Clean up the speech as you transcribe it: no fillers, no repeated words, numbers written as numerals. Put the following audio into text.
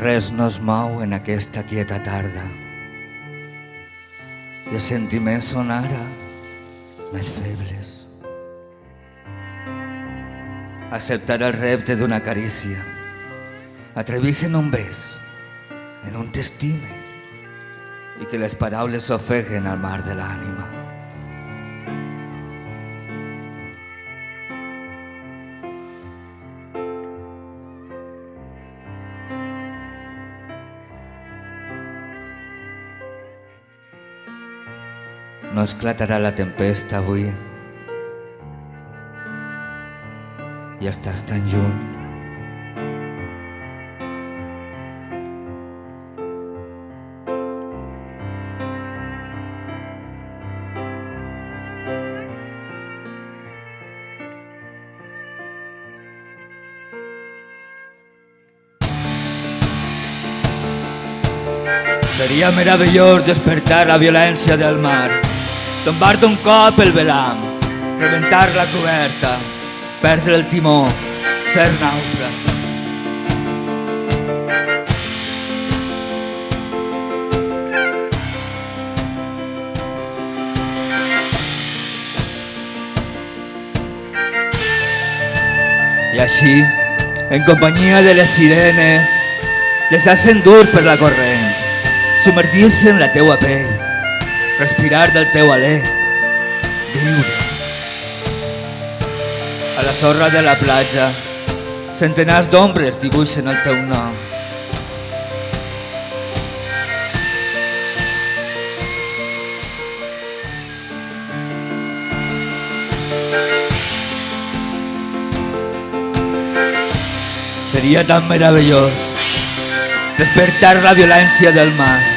Res no es mou en aquesta quieta tarda i els sentiments són ara més febles. Acceptar el repte d'una carícia, atrevir-se en un bes, en un t'estime, i que les paraules s'ofeguen al mar de l'ànima. No esclatarà la tempesta avui i estàs tan lluny. Seria meravellós despertar la violència del mar, tombar d'un cop el velam, rebentar la coberta, perdre el timó, ser nàufrag. I així, en companyia de les sirenes, deixar-se endur per la corrent, submergir-se en la teua pell, respirar del teu alè, viure. A la sorra de la platja, centenars d'ombres dibuixen el teu nom. Seria tan meravellós despertar la violència del mar,